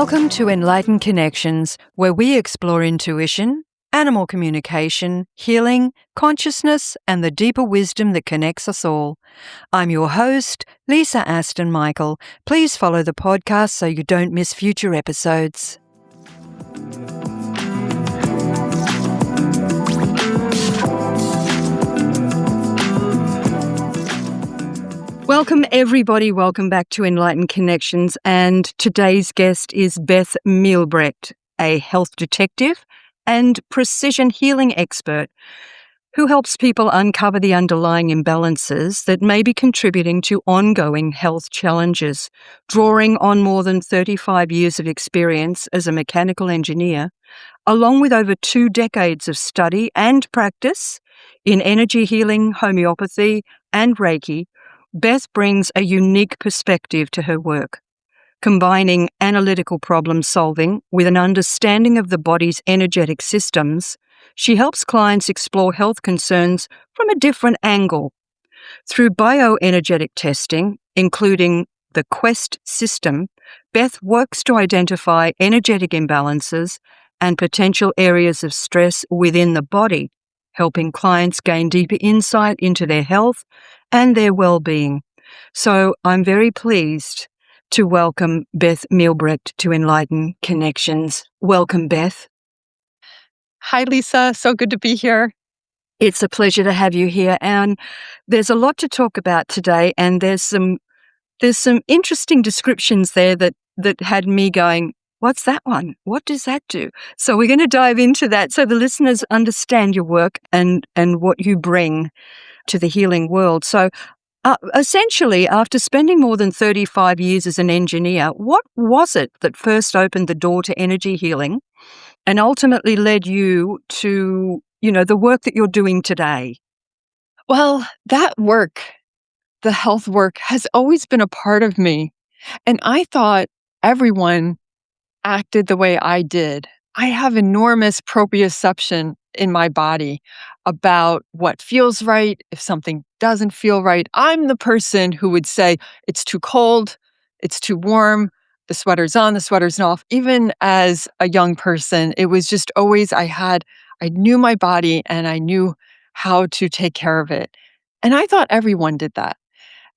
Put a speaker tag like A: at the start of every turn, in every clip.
A: Welcome to Enlightened Connections, where we explore intuition, animal communication, healing, consciousness, and the deeper wisdom that connects us all. I'm your host, Lisa Aston Michael. Please follow the podcast so you don't miss future episodes. Welcome, everybody. Welcome back to Enlightened Connections. And today's guest is Beth Mielbrecht, a health detective and precision healing expert who helps people uncover the underlying imbalances that may be contributing to ongoing health challenges. Drawing on more than 35 years of experience as a mechanical engineer, along with over 2 decades of study and practice in energy healing, homeopathy, and Reiki, Beth brings a unique perspective to her work, combining analytical problem solving with an understanding of the body's energetic systems. She helps clients explore health concerns from a different angle. Through bioenergetic testing, including the Qest system, Beth works to identify energetic imbalances and potential areas of stress within the body, helping clients gain deeper insight into their health and their well-being. So I'm very pleased to welcome Beth Mielbrecht to Enlightened Connections. Welcome, Beth.
B: Hi, Lisa. So good to be here.
A: It's a pleasure to have you here. And there's a lot to talk about today, and there's some interesting descriptions there that had me going, what's that one? What does that do? So we're going to dive into that so the listeners understand your work and what you bring to the healing world. So essentially, after spending more than 35 years as an engineer, what was it that first opened the door to energy healing and ultimately led you to, the work that you're doing today?
B: Well, that work, the health work, has always been a part of me. And I thought everyone acted the way I did. I have enormous proprioception in my body about what feels right, if something doesn't feel right. I'm the person who would say, it's too cold, it's too warm, the sweater's on, the sweater's off. Even as a young person, it was just always, I knew my body and I knew how to take care of it. And I thought everyone did that.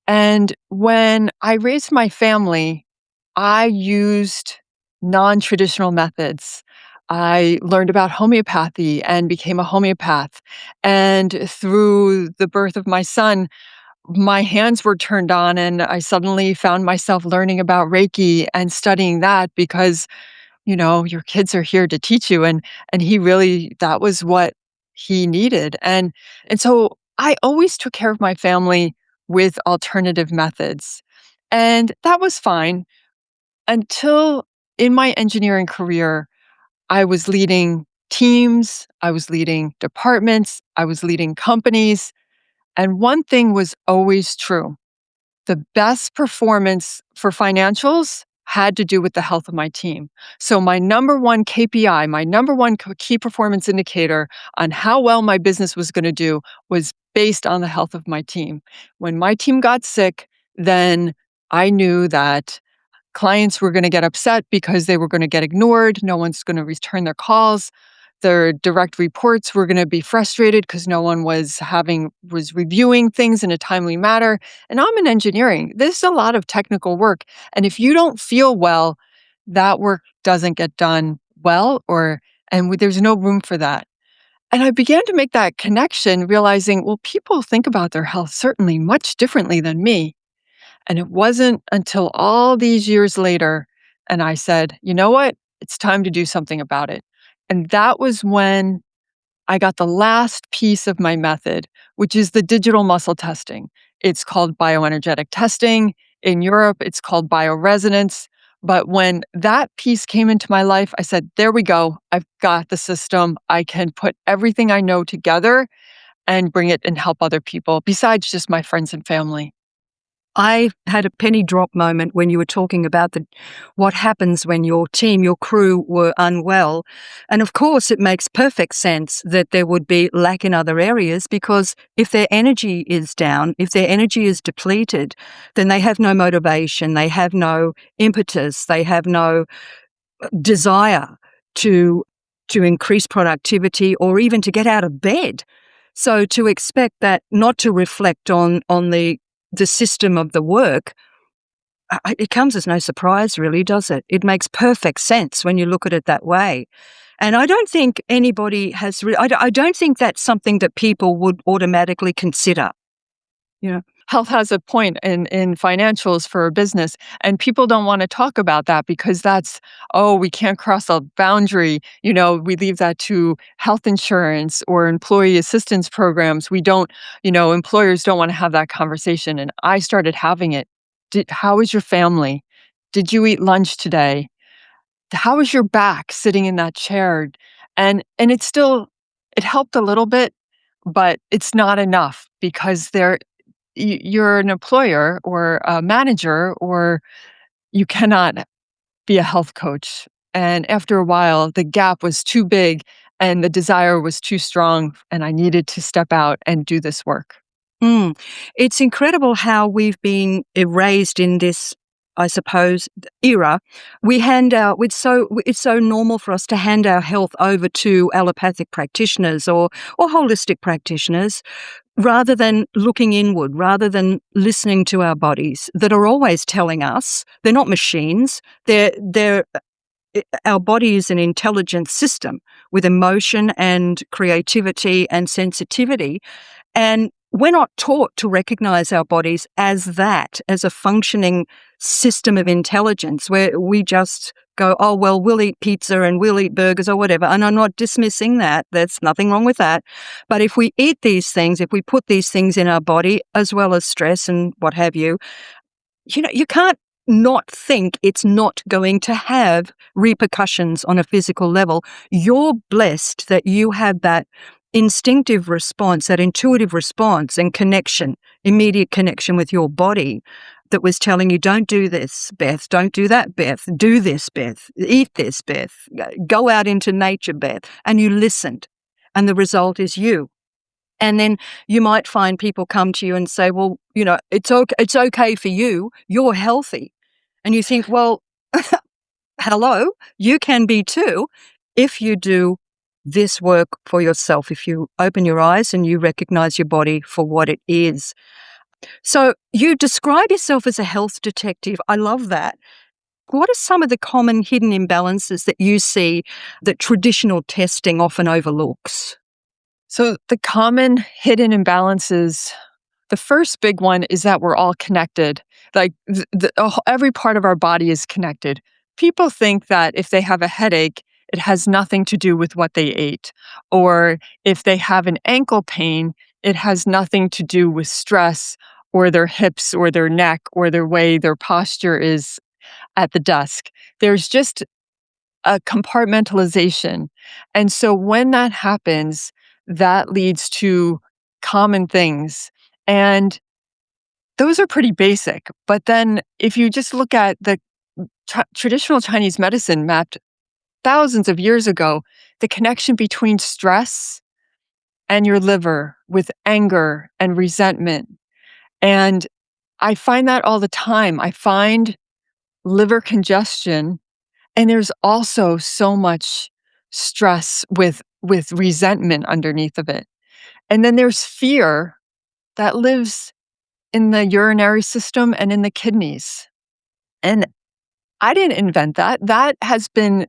B: And when I raised my family, I used non-traditional methods. I learned about homeopathy and became a homeopath. And through the birth of my son, my hands were turned on and I suddenly found myself learning about Reiki and studying that because, your kids are here to teach you. And he really, that was what he needed. And so I always took care of my family with alternative methods. And that was fine until in my engineering career, I was leading teams, I was leading departments, I was leading companies. And one thing was always true. The best performance for financials had to do with the health of my team. So my number one KPI, my number one key performance indicator on how well my business was going to do was based on the health of my team. When my team got sick, then I knew that clients were going to get upset because they were going to get ignored. No one's going to return their calls. Their direct reports were going to be frustrated because no one was reviewing things in a timely manner. And I'm in engineering. There's a lot of technical work. And if you don't feel well, that work doesn't get done well, there's no room for that. And I began to make that connection, realizing, well, people think about their health certainly much differently than me. And it wasn't until all these years later, and I said, you know what? It's time to do something about it. And that was when I got the last piece of my method, which is the digital muscle testing. It's called bioenergetic testing. In Europe, it's called bioresonance. But when that piece came into my life, I said, there we go. I've got the system. I can put everything I know together and bring it and help other people besides just my friends and family.
A: I had a penny drop moment when you were talking about what happens when your team, your crew were unwell. And of course, it makes perfect sense that there would be lack in other areas because if their energy is down, if their energy is depleted, then they have no motivation, they have no impetus, they have no desire to increase productivity or even to get out of bed. So to expect that not to reflect on the system of the work, it comes as no surprise, really, does it? It makes perfect sense when you look at it that way. And I don't think anybody has. I don't think that's something that people would automatically consider.
B: Yeah. Health has a point in financials for a business, and people don't want to talk about that because that's, oh, we can't cross a boundary. We leave that to health insurance or employee assistance programs. We don't, employers don't want to have that conversation. And I started having it. How is your family? Did you eat lunch today? How is your back sitting in that chair? And it helped a little bit, but it's not enough because you're an employer or a manager, or you cannot be a health coach. And after a while, the gap was too big and the desire was too strong, and I needed to step out and do this work.
A: It's incredible how we've been erased in this, I suppose, era. It's so normal for us to hand our health over to allopathic practitioners or holistic practitioners, rather than looking inward, rather than listening to our bodies that are always telling us. They're not machines. Our body is an intelligent system with emotion and creativity and sensitivity. And we're not taught to recognize our bodies as that, as a functioning system of intelligence, where we just go, oh, well, we'll eat pizza and we'll eat burgers or whatever. And I'm not dismissing that. There's nothing wrong with that. But if we eat these things, if we put these things in our body, as well as stress and what have you, you can't not think it's not going to have repercussions on a physical level. You're blessed that you have that instinctive response, that intuitive response and connection, immediate connection with your body that was telling you, don't do this, Beth, don't do that, Beth, do this, Beth, eat this, Beth, go out into nature, Beth. And you listened, and the result is you. And then you might find people come to you and say, well, it's okay for you, you're healthy. And you think, well, hello, you can be too if you do this work for yourself, if you open your eyes and you recognize your body for what it is. So you describe yourself as a health detective. I love that. What are some of the common hidden imbalances that you see that traditional testing often overlooks?
B: So the common hidden imbalances, the first big one is that we're all connected. Like every part of our body is connected. People think that if they have a headache, it has nothing to do with what they ate. Or if they have an ankle pain, it has nothing to do with stress or their hips or their neck or the way their posture is at the desk. There's just a compartmentalization. And so when that happens, that leads to common things. And those are pretty basic. But then if you just look at the traditional Chinese medicine mapped thousands of years ago, the connection between stress and your liver with anger and resentment. And I find that all the time. I find liver congestion, and there's also so much stress with resentment underneath of it. And then there's fear that lives in the urinary system and in the kidneys. And I didn't invent that. That has been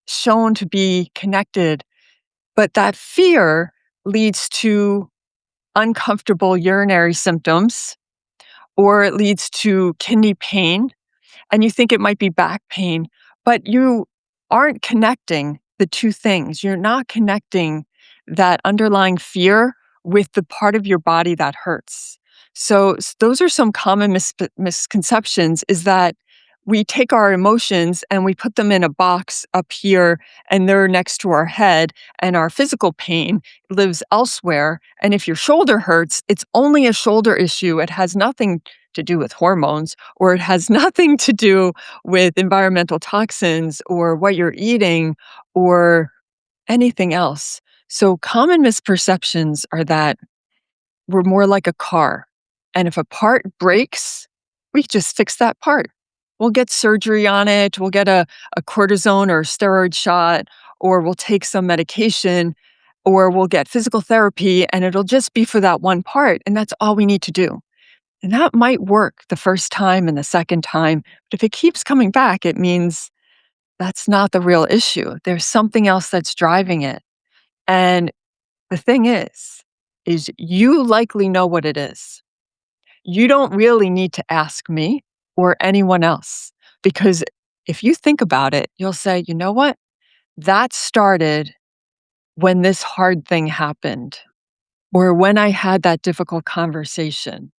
B: shown to be connected. But that fear leads to uncomfortable urinary symptoms, or it leads to kidney pain. And you think it might be back pain, but you aren't connecting the two things. You're not connecting that underlying fear with the part of your body that hurts. So those are some common misconceptions, is that we take our emotions and we put them in a box up here, and they're next to our head, and our physical pain lives elsewhere. And if your shoulder hurts, it's only a shoulder issue. It has nothing to do with hormones, or it has nothing to do with environmental toxins or what you're eating or anything else. So common misperceptions are that we're more like a car. And if a part breaks, we just fix that part. we'll get surgery on it, we'll get a cortisone or a steroid shot, or we'll take some medication, or we'll get physical therapy, and it'll just be for that one part, and that's all we need to do. And that might work the first time and the second time, but if it keeps coming back, it means that's not the real issue. There's something else that's driving it. And the thing is you likely know what it is. You don't really need to ask me or anyone else, because if you think about it, you'll say, you know what? That started when this hard thing happened, or when I had that difficult conversation,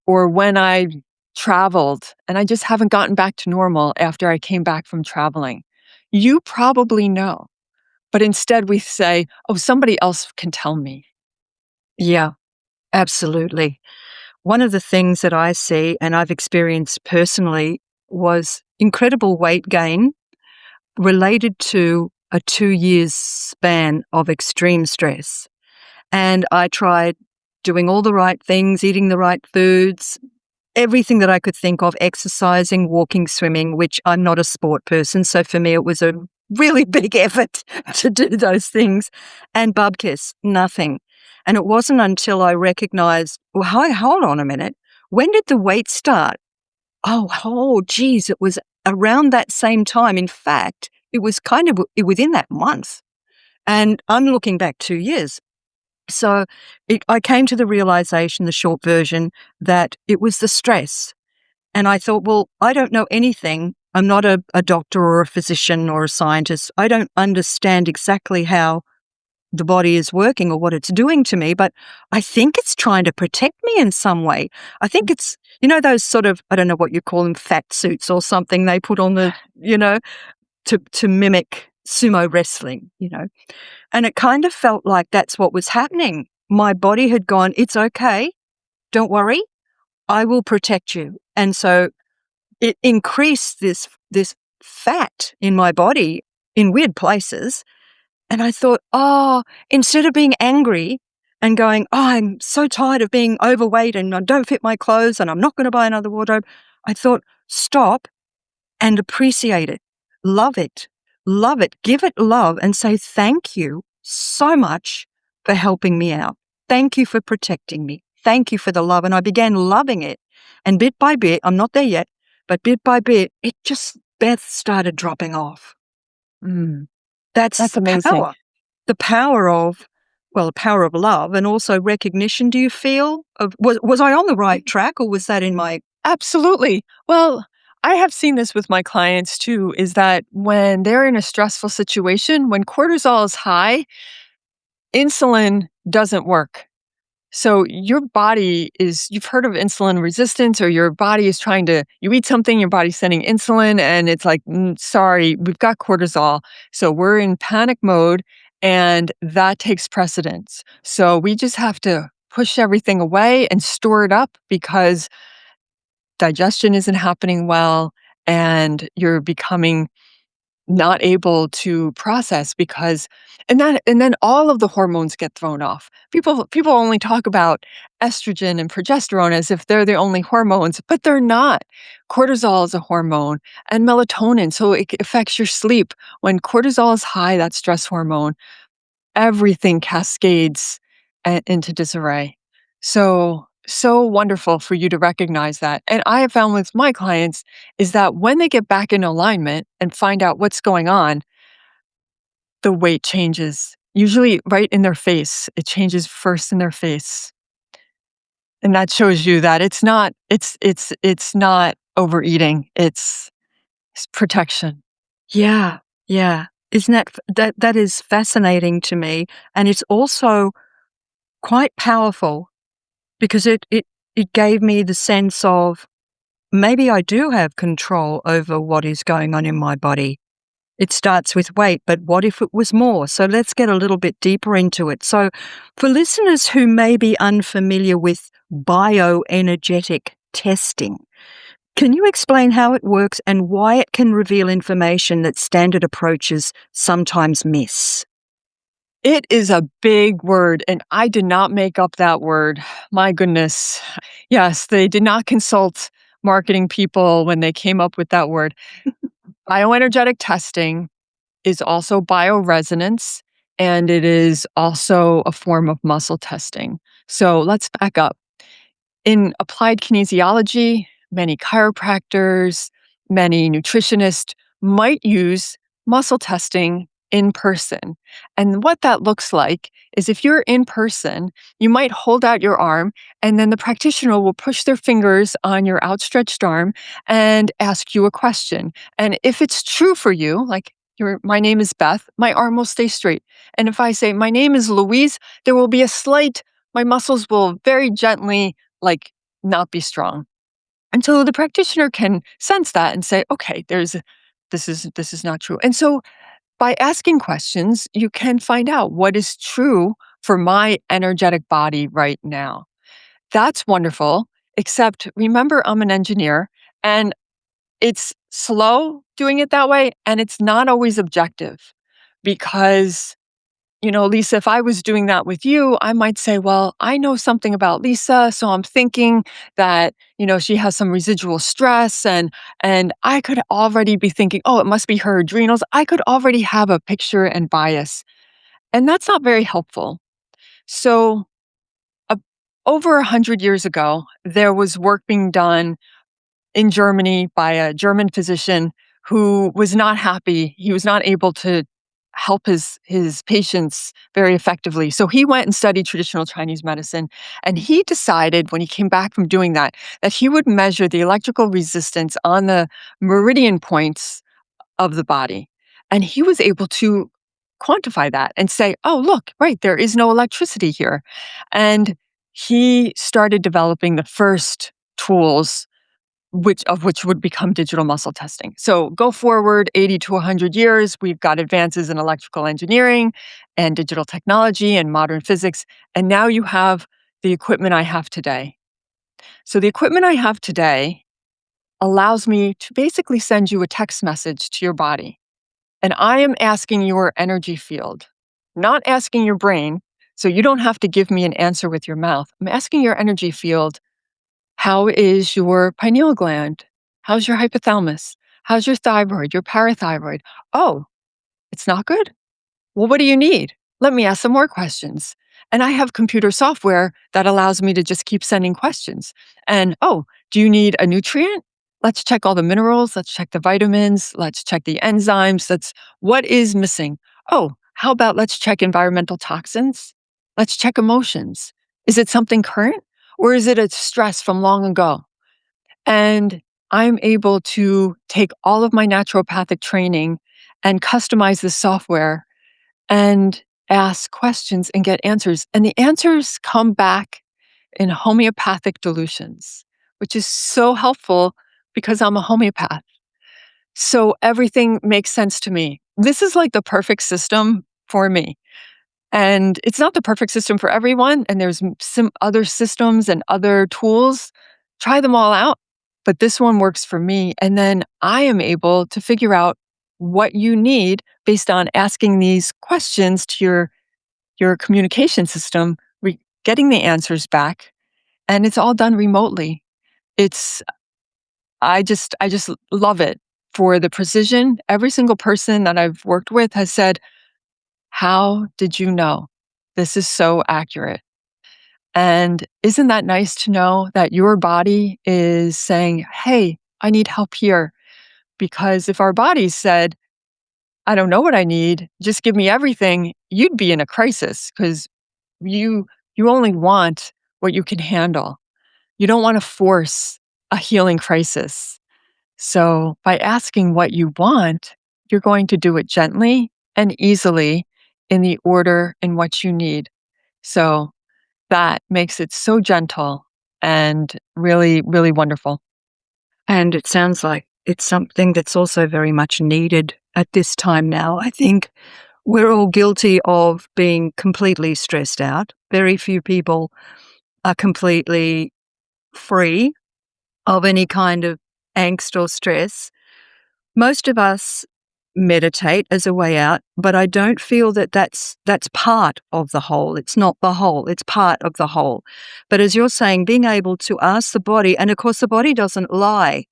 B: or when I traveled and I just haven't gotten back to normal after I came back from traveling. You probably know. But instead we say, oh, somebody else can tell me.
A: Yeah, absolutely. One of the things that I see and I've experienced personally was incredible weight gain related to a 2 years span of extreme stress. And I tried doing all the right things, eating the right foods, everything that I could think of, exercising, walking, swimming, which I'm not a sport person. So for me, it was a really big effort to do those things. And bubkiss, nothing. And it wasn't until I recognized, well, hold on a minute. When did the weight start? Geez, it was around that same time. In fact, it was kind of within that month. And I'm looking back 2 years. So I came to the realization, the short version, that it was the stress. And I thought, well, I don't know anything. I'm not a doctor or a physician or a scientist. I don't understand exactly how the body is working or what it's doing to me, but I think it's trying to protect me in some way. I think it's, those sort of, I don't know what you call them, fat suits or something they put on to mimic sumo wrestling. And it kind of felt like that's what was happening. My body had gone, it's okay, don't worry, I will protect you. And so it increased this fat in my body in weird places. And I thought, instead of being angry and going, I'm so tired of being overweight and I don't fit my clothes and I'm not going to buy another wardrobe, I thought, stop and appreciate it, love it, give it love and say thank you so much for helping me out. Thank you for protecting me. Thank you for the love. And I began loving it. And bit by bit, I'm not there yet, but bit by bit, Beth started dropping off. That's
B: That's amazing.
A: power. The power of, the power of love and also recognition. Do you feel, was I on the right track or was that in my...
B: Absolutely. Well, I have seen this with my clients too, is that when they're in a stressful situation, when cortisol is high, insulin doesn't work. So your body you've heard of insulin resistance, or your body is you eat something, your body's sending insulin, and it's like, sorry, we've got cortisol. So we're in panic mode, and that takes precedence. So we just have to push everything away and store it up because digestion isn't happening well, and you're becoming not able to process and then all of the hormones get thrown off. People only talk about estrogen and progesterone as if they're the only hormones, but they're not. Cortisol is a hormone, and melatonin, so it affects your sleep. When cortisol is high, that stress hormone, everything cascades into disarray. So wonderful for you to recognize that. And I have found with my clients is that when they get back in alignment and find out what's going on, the weight changes. Usually right in their face. It changes first in their face. And that shows you that it's not overeating. It's protection.
A: Yeah, yeah. Isn't that is fascinating to me, and it's also quite powerful because it gave me the sense of maybe I do have control over what is going on in my body. It starts with weight, but what if it was more? So let's get a little bit deeper into it. So for listeners who may be unfamiliar with bioenergetic testing, can you explain how it works and why it can reveal information that standard approaches sometimes miss?
B: It is a big word, and I did not make up that word. My goodness. Yes, they did not consult marketing people when they came up with that word. Bioenergetic testing is also bioresonance, and it is also a form of muscle testing. So let's back up. In applied kinesiology, many chiropractors, many nutritionists might use muscle testing in person. And what that looks like is if you're in person, you might hold out your arm, and then the practitioner will push their fingers on your outstretched arm and ask you a question. And if it's true for you, like my name is Beth, my arm will stay straight. And if I say, my name is Louise, there will be a slight, my muscles will very gently like not be strong. And so the practitioner can sense that and say, okay, this is not true. And so by asking questions, you can find out what is true for my energetic body right now. That's wonderful. Except remember, I'm an engineer and it's slow doing it that way. And it's not always objective because Lisa, if I was doing that with you, I might say, well, I know something about Lisa, so I'm thinking that, she has some residual stress and I could already be thinking, oh, it must be her adrenals. I could already have a picture and bias. And that's not very helpful. So, uh, over 100 years ago, there was work being done in Germany by a German physician who was not happy. He was not able to help his patients very effectively. So he went and studied traditional Chinese medicine. And he decided when he came back from doing that he would measure the electrical resistance on the meridian points of the body. And he was able to quantify that and say, oh, look, right, there is no electricity here. And he started developing the first tools which would become digital muscle testing. So go forward 80 to 100 years, we've got advances in electrical engineering and digital technology and modern physics. And now you have the equipment I have today. So the equipment I have today allows me to basically send you a text message to your body. And I am asking your energy field, not asking your brain. So you don't have to give me an answer with your mouth. I'm asking your energy field, how is your pineal gland? How's your hypothalamus? How's your thyroid, your parathyroid? Oh, it's not good? Well, what do you need? Let me ask some more questions. And I have computer software that allows me to just keep sending questions. And oh, do you need a nutrient? Let's check all the minerals. Let's check the vitamins. Let's check the enzymes. What is missing. Oh, how about let's check environmental toxins? Let's check emotions. Is it something current or is it a stress from long ago? And I'm able to take all of my naturopathic training and customize the software and ask questions and get answers. And the answers come back in homeopathic dilutions, which is so helpful because I'm a homeopath. So everything makes sense to me. This is like the perfect system for me. And it's not the perfect system for everyone. And there's some other systems and other tools. Try them all out. But this one works for me. And then I am able to figure out what you need based on asking these questions to your communication system, getting the answers back. And it's all done remotely. It's I just love it for the precision. Every single person that I've worked with has said, how did you know? This is so accurate. And isn't that nice to know that your body is saying, hey, I need help here? Because if our bodies said, I don't know what I need, just give me everything, you'd be in a crisis because you you only want what you can handle. You don't want to force a healing crisis. So by asking what you want, you're going to do it gently and easily in the order in what you need. So that makes it so gentle and really, really wonderful.
A: And it sounds like it's something that's also very much needed at this time now. I think we're all guilty of being completely stressed out. Very few people are completely free of any kind of angst or stress. Most of us meditate as a way out, but I don't feel that that's part of the whole. It's not the whole, it's part of the whole. But as you're saying, being able to ask the body, and of course the body doesn't lie.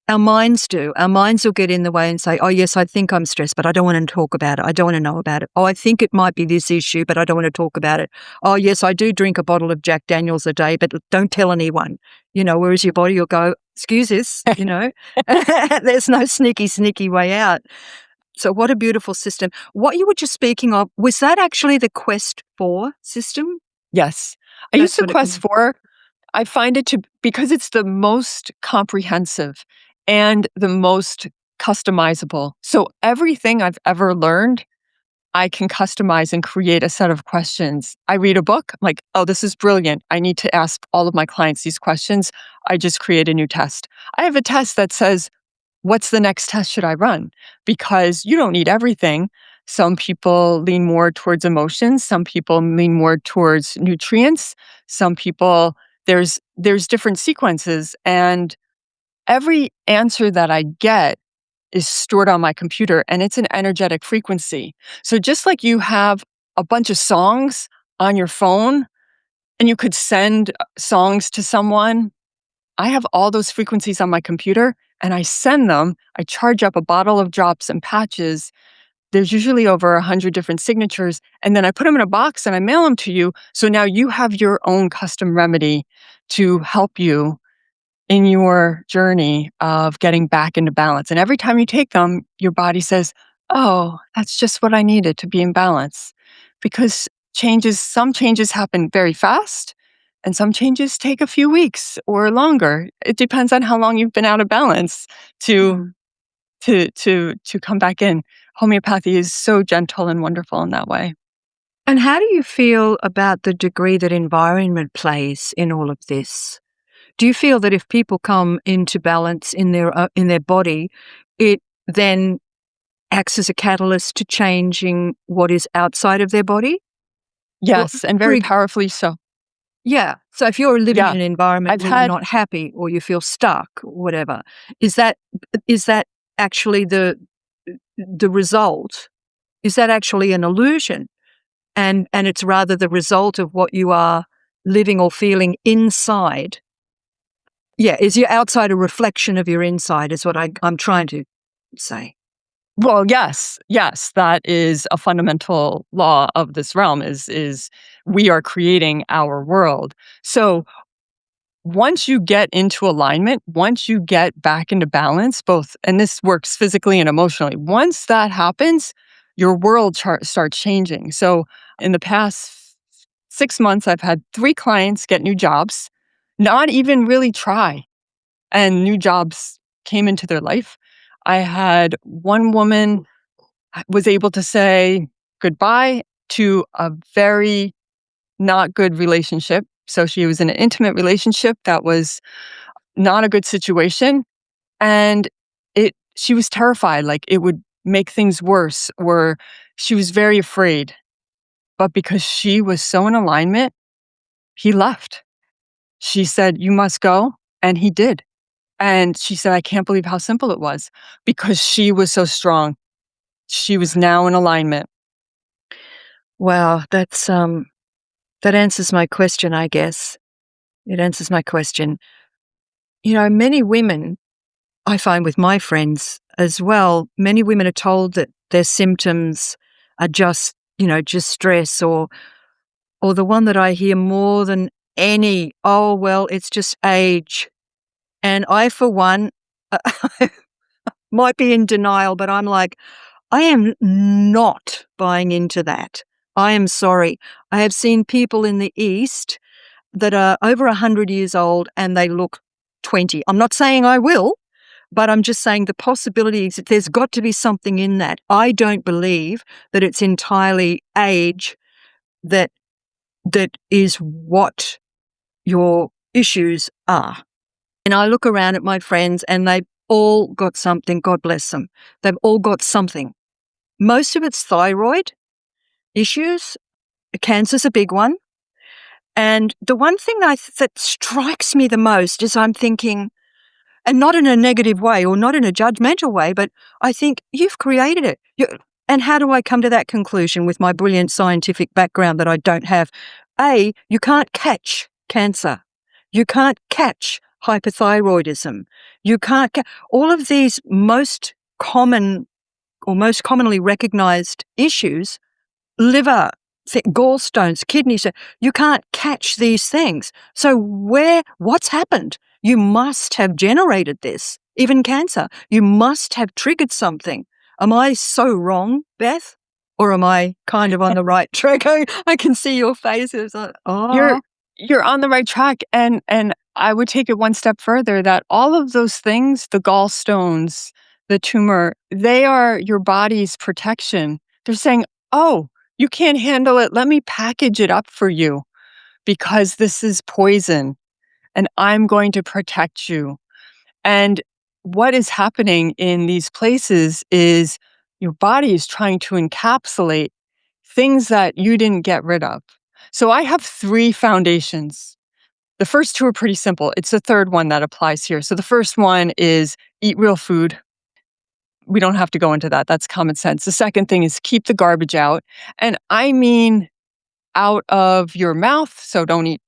A: Our minds do. Our minds will get in the way and say, oh, yes, I think I'm stressed, but I don't want to talk about it. I don't want to know about it. Oh, I think it might be this issue, but I don't want to talk about it. Oh, yes, I do drink a bottle of Jack Daniels a day, but don't tell anyone. Whereas your body will go, excuse us, there's no sneaky way out. So what a beautiful system. What you were just speaking of, was that actually the Qest 4 system?
B: Yes. I use the Qest 4. I find it because it's the most comprehensive and the most customizable. So everything I've ever learned, I can customize and create a set of questions. I read a book, I'm like, oh, this is brilliant. I need to ask all of my clients these questions. I just create a new test. I have a test that says, what's the next test should I run? Because you don't need everything. Some people lean more towards emotions. Some people lean more towards nutrients. Some people, there's different sequences. And every answer that I get is stored on my computer, and it's an energetic frequency. So just like you have a bunch of songs on your phone and you could send songs to someone, I have all those frequencies on my computer and I send them. I charge up a bottle of drops and patches. There's usually over 100 different signatures. And then I put them in a box and I mail them to you. So now you have your own custom remedy to help you in your journey of getting back into balance. And every time you take them, your body says, oh, that's just what I needed to be in balance. Because some changes happen very fast and some changes take a few weeks or longer. It depends on how long you've been out of balance to come back in. Homeopathy is so gentle and wonderful in that way.
A: And how do you feel about the degree that environment plays in all of this? Do you feel that if people come into balance in their body, it then acts as a catalyst to changing what is outside of their body?
B: Yes, and very powerfully so.
A: Yeah. So if you're living in an environment where you're not happy or you feel stuck or whatever, is that actually the result? Is that actually an illusion? And it's rather the result of what you are living or feeling inside. Yeah, is your outside a reflection of your inside is what I'm trying to say.
B: Well, yes, that is a fundamental law of this realm is we are creating our world. So once you get into alignment, once you get back into balance, and this works physically and emotionally, once that happens, your world starts changing. So in the past 6 months, I've had 3 clients get new jobs, not even really try, and new jobs came into their life. I had one woman was able to say goodbye to a very not good relationship. So she was in an intimate relationship that was not a good situation. And she was terrified, like it would make things worse, or she was very afraid. But because she was so in alignment, he left. She said, you must go. And he did. And she said, I can't believe how simple it was because she was so strong. She was now in alignment.
A: Wow, that answers my question, I guess. It answers my question. Many women, I find with my friends as well, many women are told that their symptoms are just stress or the one that I hear more than any, oh, well, it's just age. And I, for one, might be in denial, but I'm like, I am not buying into that. I am sorry. I have seen people in the East that are over 100 years old and they look 20. I'm not saying I will, but I'm just saying the possibility is that there's got to be something in that. I don't believe that it's entirely age that is what your issues are. And I look around at my friends and they've all got something, God bless them. They've all got something. Most of it's thyroid issues. Cancer's a big one. And the one thing that strikes me the most is I'm thinking, and not in a negative way or not in a judgmental way, but I think you've created it. And how do I come to that conclusion with my brilliant scientific background that I don't have? A, you can't catch cancer. You can't catch hypothyroidism. You can't all of these most common or most commonly recognized issues, liver, gallstones, kidneys, you can't catch these things. So what's happened? You must have generated this, even cancer. You must have triggered something. Am I so wrong, Beth? Or am I kind of on the right track? I can see your faces.
B: You're
A: Oh,
B: you're on the right track, and I would take it one step further that all of those things, the gallstones, the tumor, they are your body's protection. They're saying, "Oh, you can't handle it. Let me package it up for you because this is poison and I'm going to protect you." And what is happening in these places is your body is trying to encapsulate things that you didn't get rid of. So I have three foundations. The first two are pretty simple. It's the third one that applies here. So the first one is eat real food. We don't have to go into that. That's common sense. The second thing is keep the garbage out. And I mean out of your mouth. So don't eat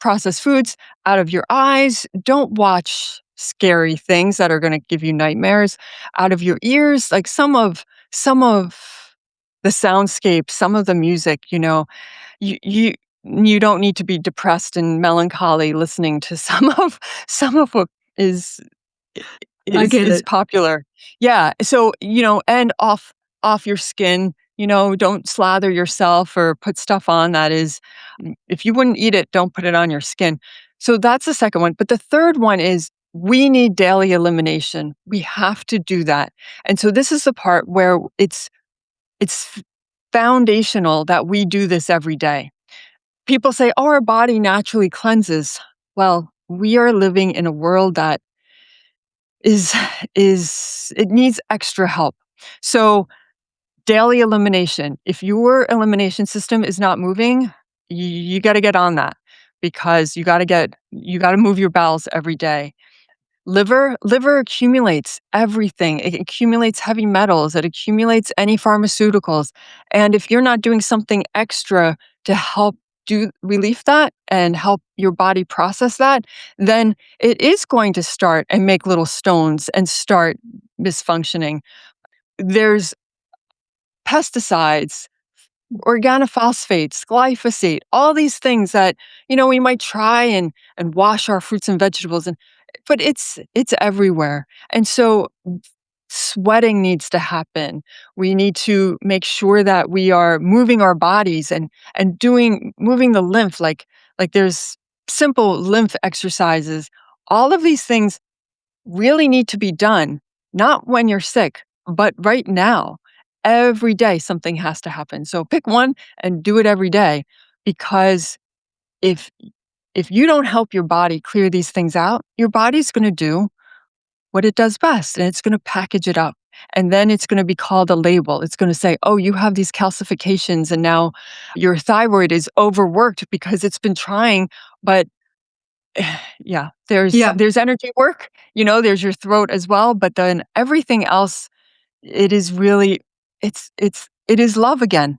B: processed foods, out of your eyes. Don't watch scary things that are going to give you nightmares. Out of your ears, like some of the soundscape, some of the music, you don't need to be depressed and melancholy listening to some of what is
A: I
B: is
A: get
B: is
A: it.
B: popular. Yeah. So, and off your skin, don't slather yourself or put stuff on that is if you wouldn't eat it, don't put it on your skin. So that's the second one. But the third one is we need daily elimination. We have to do that. And so this is the part where it's foundational that we do this every day. People say, "Oh, our body naturally cleanses." Well, we are living in a world that is it needs extra help. So daily elimination. If your elimination system is not moving, you got to get on that because you got to move your bowels every day. Liver accumulates everything. It accumulates heavy metals, it accumulates any pharmaceuticals. And if you're not doing something extra to help do relieve that and help your body process that, then it is going to start and make little stones and start misfunctioning. There's pesticides, organophosphates, glyphosate, all these things that, we might try and wash our fruits and vegetables but it's everywhere. And so sweating needs to happen. We need to make sure that we are moving our bodies and moving the lymph like there's simple lymph exercises. All of these things really need to be done, not when you're sick, but right now. Every day something has to happen. So pick one and do it every day because if if you don't help your body clear these things out, your body's going to do what it does best and it's going to package it up. And then it's going to be called a label. It's going to say, "Oh, you have these calcifications and now your thyroid is overworked because it's been trying." But yeah, there's
A: Yeah.
B: there's energy work, there's your throat as well, but then everything else it is really it is love again.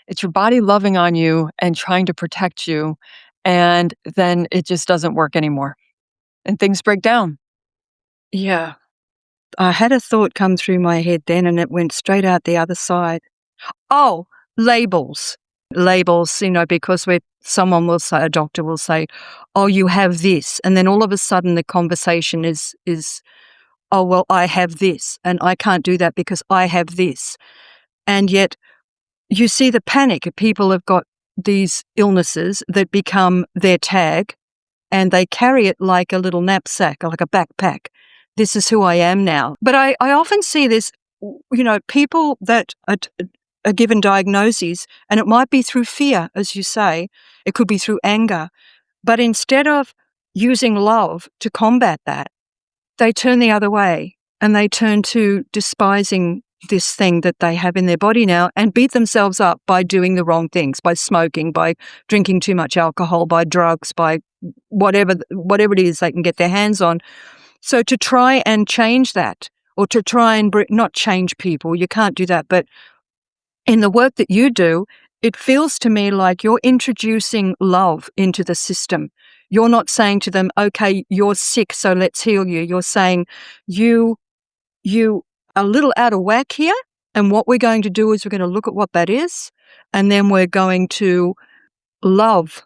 B: It's your body loving on you and trying to protect you, and then it just doesn't work anymore, and things break down.
A: Yeah. I had a thought come through my head then and it went straight out the other side. Oh, labels. Labels, because someone will say, a doctor will say, "Oh, you have this." And then all of a sudden the conversation is, "Oh, well, I have this and I can't do that because I have this." And yet you see the panic. People have got these illnesses that become their tag and they carry it like a little knapsack, like a backpack. This is who I am now. But I often see this, people that are given diagnoses, and it might be through fear, as you say, it could be through anger. But instead of using love to combat that, they turn the other way and they turn to despising this thing that they have in their body now and beat themselves up by doing the wrong things, by smoking, by drinking too much alcohol, by drugs, by whatever it is they can get their hands on. So to try and change that, or to try and not change people, you can't do that, but in the work that you do, it feels to me like you're introducing love into the system. You're not saying to them, okay, you're sick, so let's heal you. You're saying, you are a little out of whack here, and what we're going to do is we're going to look at what that is, and then we're going to love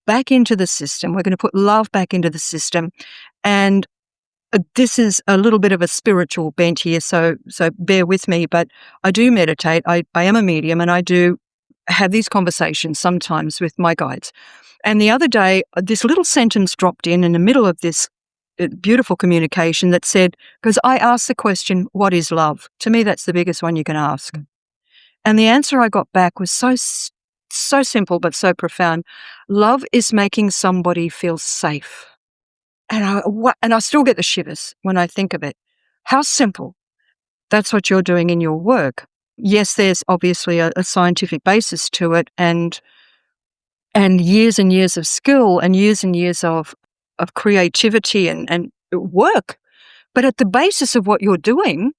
A: back into the system. We're going to put love back into the system. And this is a little bit of a spiritual bent here, so bear with me, but I do meditate. I am a medium, and I do have these conversations sometimes with my guides. And the other day, this little sentence dropped in the middle of this beautiful communication that said, because I asked the question, what is love? To me, that's the biggest one you can ask. And the answer I got back was so simple but so profound. Love is making somebody feel safe. And I still get the shivers when I think of it. How simple. That's what you're doing in your work. Yes, there's obviously a scientific basis to it, and years and years of skill and years of creativity and work. But at the basis of what you're doing,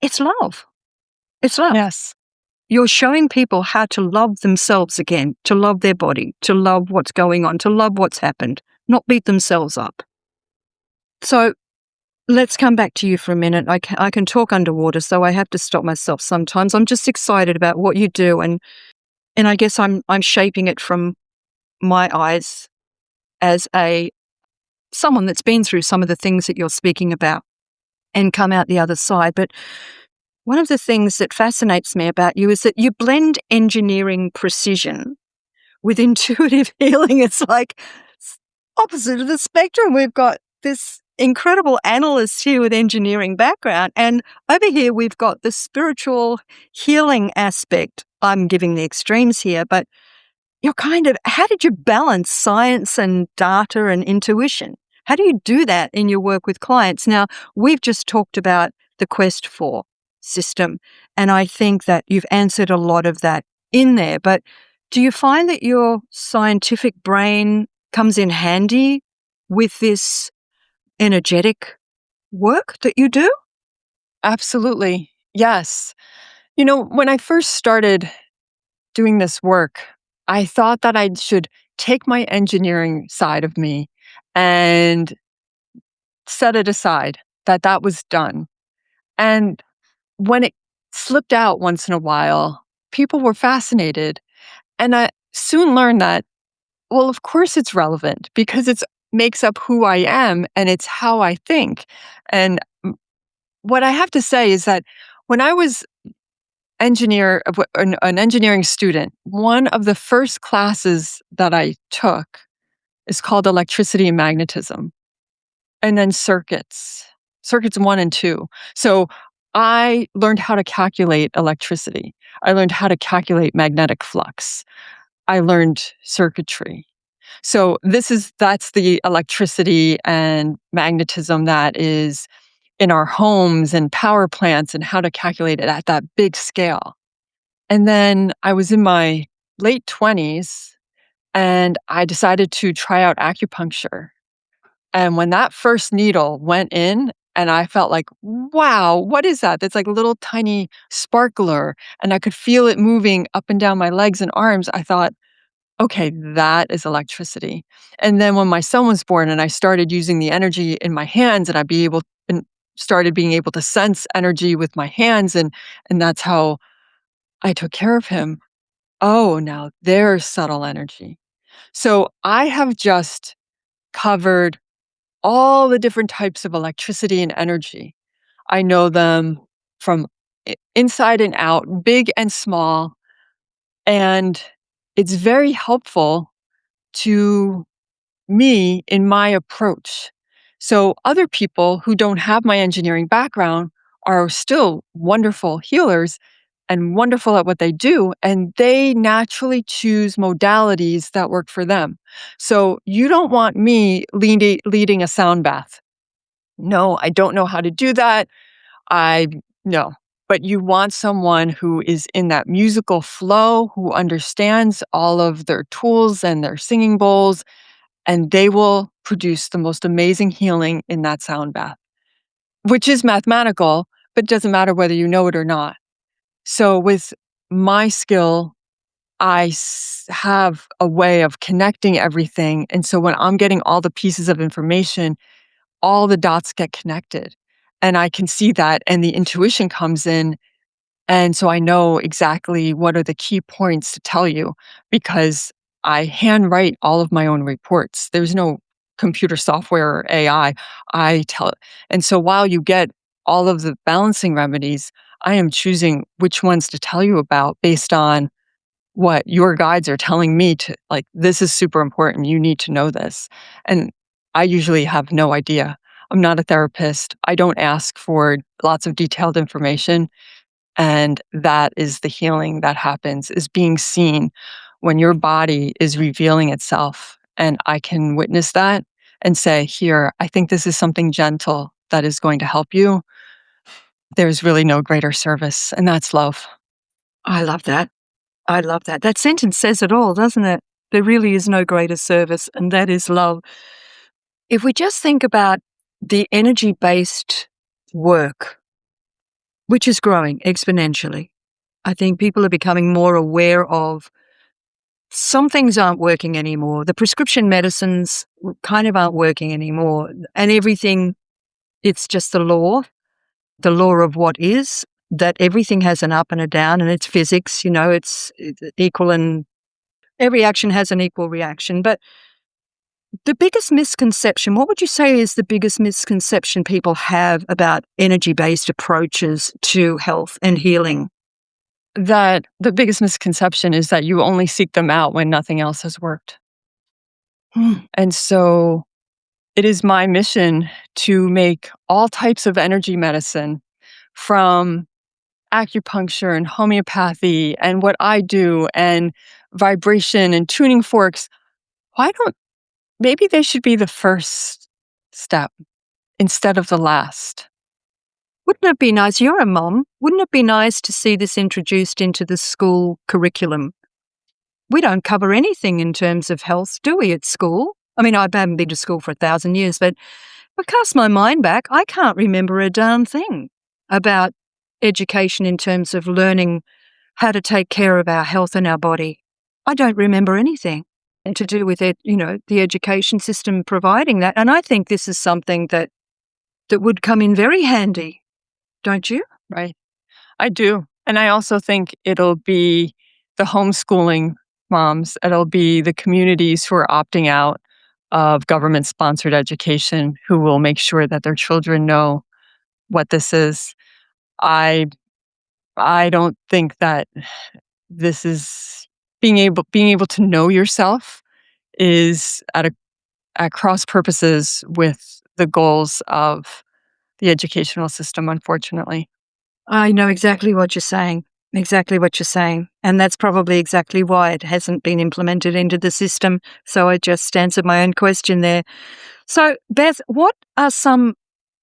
A: it's love. It's love.
B: Yes.
A: You're showing people how to love themselves again, to love their body, to love what's going on, to love what's happened, not beat themselves up. So let's come back to you for a minute. I can talk underwater, so I have to stop myself sometimes. I'm just excited about what you do, and I guess I'm shaping it from my eyes as someone that's been through some of the things that you're speaking about and come out the other side. But one of the things that fascinates me about you is that you blend engineering precision with intuitive healing. It's like opposite of the spectrum. We've got this incredible analyst here with engineering background, and over here we've got the spiritual healing aspect. I'm giving the extremes here, but you're how did you balance science and data and intuition? How do you do that in your work with clients? Now, we've just talked about the Qest 4 system, and I think that you've answered a lot of that in there, but do you find that your scientific brain comes in handy with this energetic work that you do?
B: Absolutely. Yes. When I first started doing this work, I thought that I should take my engineering side of me and set it aside, that was done. And when it slipped out once in a while, people were fascinated. And I soon learned that, well, of course it's relevant because it makes up who I am and it's how I think. And what I have to say is that when I was an engineering student, one of the first classes that I took is called electricity and magnetism, and then circuits 1 and 2. So I learned how to calculate electricity. I learned how to calculate magnetic flux. I learned circuitry. So that's the electricity and magnetism that is in our homes and power plants, and how to calculate it at that big scale. And then I was in my late 20s and I decided to try out acupuncture. And when that first needle went in, and I felt like, wow, what is that? That's like a little tiny sparkler. And I could feel it moving up and down my legs and arms. I thought, okay, that is electricity. And then when my son was born and I started using the energy in my hands, and started being able to sense energy with my hands, and that's how I took care of him. Oh, now there's subtle energy. So I have just covered all the different types of electricity and energy. I know them from inside and out, big and small, and it's very helpful to me in my approach. So other people who don't have my engineering background are still wonderful healers and wonderful at what they do, and they naturally choose modalities that work for them. So you don't want me leading a sound bath. No, I don't know how to do that. I no. But you want someone who is in that musical flow, who understands all of their tools and their singing bowls, and they will produce the most amazing healing in that sound bath, which is mathematical, but it doesn't matter whether you know it or not. So with my skill, have a way of connecting everything. And so when I'm getting all the pieces of information, all the dots get connected. And I can see that, and the intuition comes in. And so I know exactly what are the key points to tell you, because I handwrite all of my own reports. There's no computer software or AI. I tell it. And so while you get all of the balancing remedies, I am choosing which ones to tell you about based on what your guides are telling me to, like, this is super important. You need to know this. And I usually have no idea. I'm not a therapist. I don't ask for lots of detailed information. And that is the healing that happens, is being seen when your body is revealing itself. And I can witness that and say, here, I think this is something gentle that is going to help you. There's really no greater service, and that's love.
A: I love that. I love that. That sentence says it all, doesn't it? There really is no greater service, and that is love. If we just think about the energy-based work, which is growing exponentially, I think people are becoming more aware of some things aren't working anymore. The prescription medicines kind of aren't working anymore. And everything, it's just the law of what is, that everything has an up and a down, and it's physics, it's equal, and every action has an equal reaction. But the biggest misconception, what would you say is the biggest misconception people have about energy-based approaches to health and healing?
B: That the biggest misconception is that you only seek them out when nothing else has worked.
A: Hmm.
B: And so it is my mission to make all types of energy medicine, from acupuncture and homeopathy and what I do and vibration and tuning forks. Maybe they should be the first step instead of the last.
A: Wouldn't it be nice? You're a mom. Wouldn't it be nice to see this introduced into the school curriculum? We don't cover anything in terms of health, do we, at school? I mean, I haven't been to school for 1,000 years, but if I cast my mind back, I can't remember a darn thing about education in terms of learning how to take care of our health and our body. I don't remember anything to do with it, the education system providing that. And I think this is something that would come in very handy, don't you?
B: Right. I do. And I also think it'll be the homeschooling moms, it'll be the communities who are opting out of government sponsored education who will make sure that their children know what this is. I I don't think that this is being able to know yourself is at cross purposes with the goals of the educational system, unfortunately.
A: I know exactly what you're saying. Exactly what you're saying. And that's probably exactly why it hasn't been implemented into the system. So I just answered my own question there. So, Beth, what are some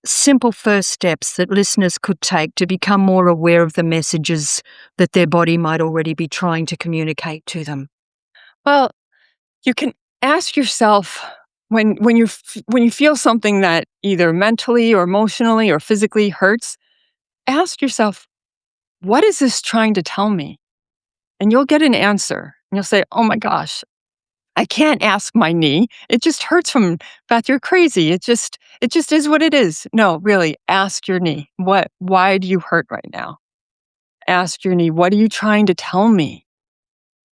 A: simple first steps that listeners could take to become more aware of the messages that their body might already be trying to communicate to them?
B: Well, you can ask yourself, when you feel something that either mentally or emotionally or physically hurts, ask yourself, what is this trying to tell me? And you'll get an answer. And you'll say, oh my gosh, I can't ask my knee. It just hurts from Beth, you're crazy. It just is what it is. No, really, ask your knee. Why do you hurt right now? Ask your knee, what are you trying to tell me?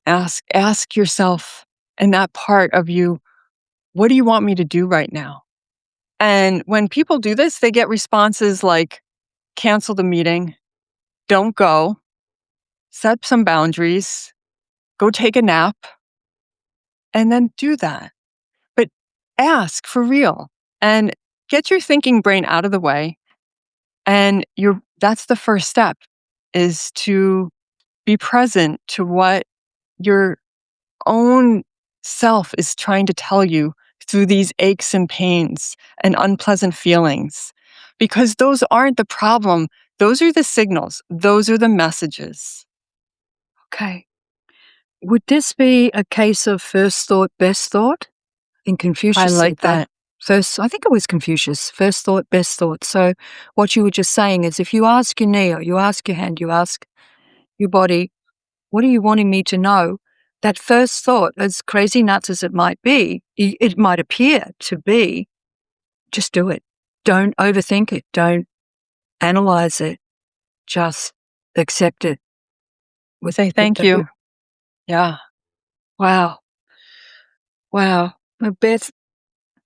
B: Ask yourself, and that part of you, what do you want me to do right now? And when people do this, they get responses like, cancel the meeting, don't go, set some boundaries, go take a nap, and then do that. But ask for real and get your thinking brain out of the way. And that's the first step, is to be present to what your own self is trying to tell you through these aches and pains and unpleasant feelings. Because those aren't the problem. Those are the signals. Those are the messages.
A: Okay. Would this be a case of first thought, best thought? think
B: I
A: Confucius said
B: like
A: that.
B: that.
A: First, I think it was Confucius, first thought, best thought. So what you were just saying is if you ask your knee or you ask your hand, you ask your body, what are you wanting me to know? That first thought, as crazy nuts as it might be, it might appear to be, just do it. Don't overthink it. Don't analyze it. Just accept it.
B: Say thank you. Yeah.
A: Wow. Wow. Well, Beth,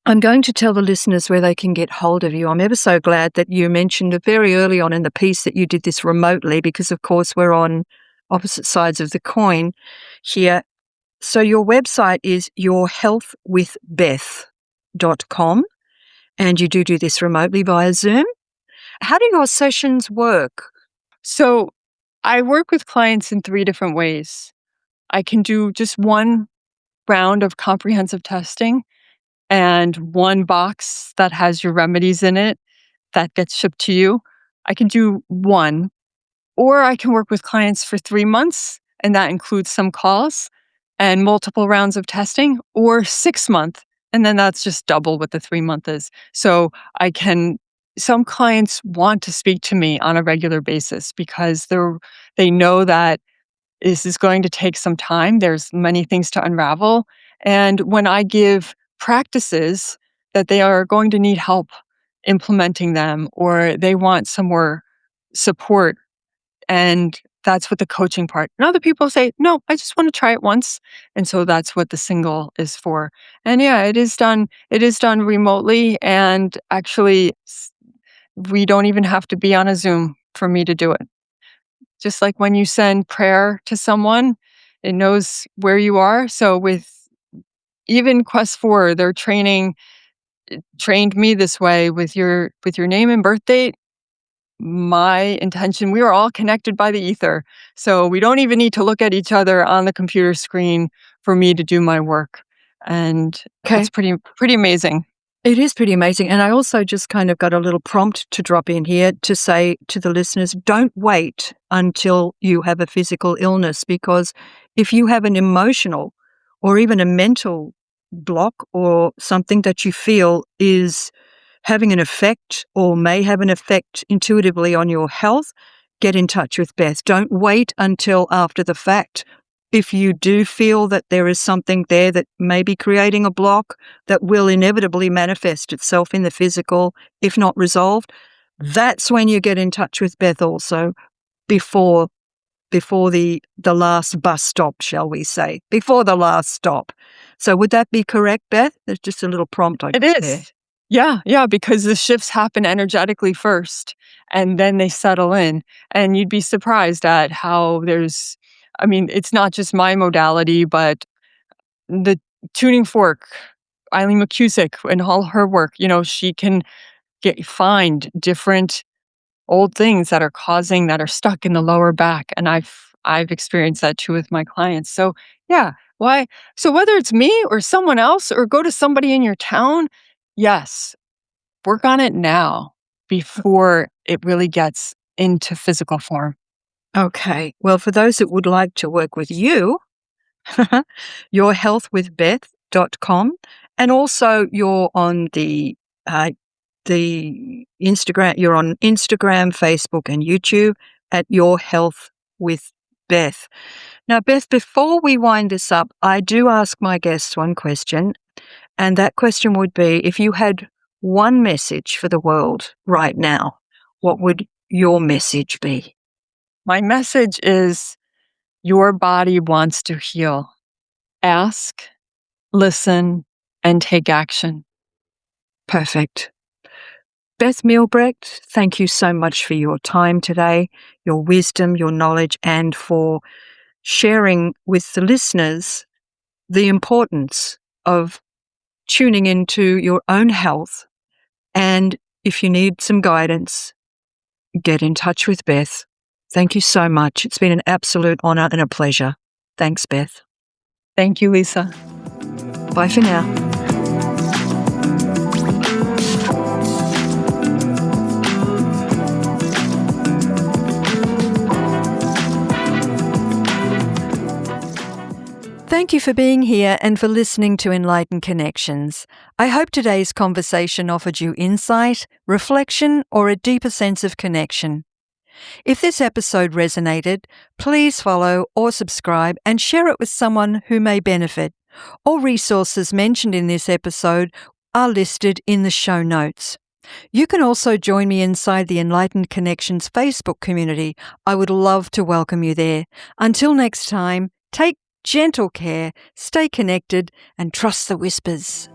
A: I'm going to tell the listeners where they can get hold of you. I'm ever so glad that you mentioned it very early on in the piece that you did this remotely because, of course, we're on opposite sides of the coin here. So your website is yourhealthwithbeth.com, and you do this remotely via Zoom. How do your sessions work?
B: So I work with clients in 3 different ways. I can do just one round of comprehensive testing and one box that has your remedies in it that gets shipped to you. I can do one, or I can work with clients for 3 months, and that includes some calls and multiple rounds of testing, or 6 month, and then that's just double what the 3 month is. So some clients want to speak to me on a regular basis because they know that this is going to take some time. There's many things to unravel. And when I give practices that they are going to need help implementing them, or they want some more support, and that's what the coaching part. And other people say, no, I just want to try it once. And so that's what the single is for. And yeah, it is done remotely. And actually, we don't even have to be on a Zoom for me to do it. Just like when you send prayer to someone, it knows where you are. So with even Quest 4, they're trained me this way with your name and birth date. My intention, we are all connected by the ether. So we don't even need to look at each other on the computer screen for me to do my work. And it's pretty amazing.
A: It is pretty amazing. And I also just kind of got a little prompt to drop in here to say to the listeners, don't wait until you have a physical illness, because if you have an emotional or even a mental block or something that you feel is having an effect or may have an effect intuitively on your health, get in touch with Beth. Don't wait until after the fact. If you do feel that there is something there that may be creating a block that will inevitably manifest itself in the physical, if not resolved, that's when you get in touch with Beth also before the last bus stop, shall we say, before the last stop. So would that be correct, Beth? There's just a little prompt I
B: It
A: got
B: is.
A: there.
B: Yeah, because the shifts happen energetically first, and then they settle in. And you'd be surprised at how it's not just my modality, but the tuning fork, Eileen McCusick and all her work, she can find different old things that are stuck in the lower back. And I've experienced that too with my clients. So yeah, why? So whether it's me or someone else, or go to somebody in your town, yes, work on it now before it really gets into physical form.
A: Okay. Well, for those that would like to work with you, yourhealthwithbeth.com, and also you're on the Instagram, you're on Instagram, Facebook, and YouTube at Your Health with Beth. Now, Beth, before we wind this up, I do ask my guests one question, and that question would be, if you had one message for the world right now, what would your message be?
B: My message is, your body wants to heal. Ask, listen, and take action.
A: Perfect. Beth Mielbrecht, thank you so much for your time today, your wisdom, your knowledge, and for sharing with the listeners the importance of tuning into your own health. And if you need some guidance, get in touch with Beth. Thank you so much. It's been an absolute honor and a pleasure. Thanks, Beth.
B: Thank you, Lisa.
A: Bye for now. Thank you for being here and for listening to Enlightened Connections. I hope today's conversation offered you insight, reflection, or a deeper sense of connection. If this episode resonated, please follow or subscribe and share it with someone who may benefit. All resources mentioned in this episode are listed in the show notes. You can also join me inside the Enlightened Connections Facebook community. I would love to welcome you there. Until next time, take gentle care, stay connected, and trust the whispers.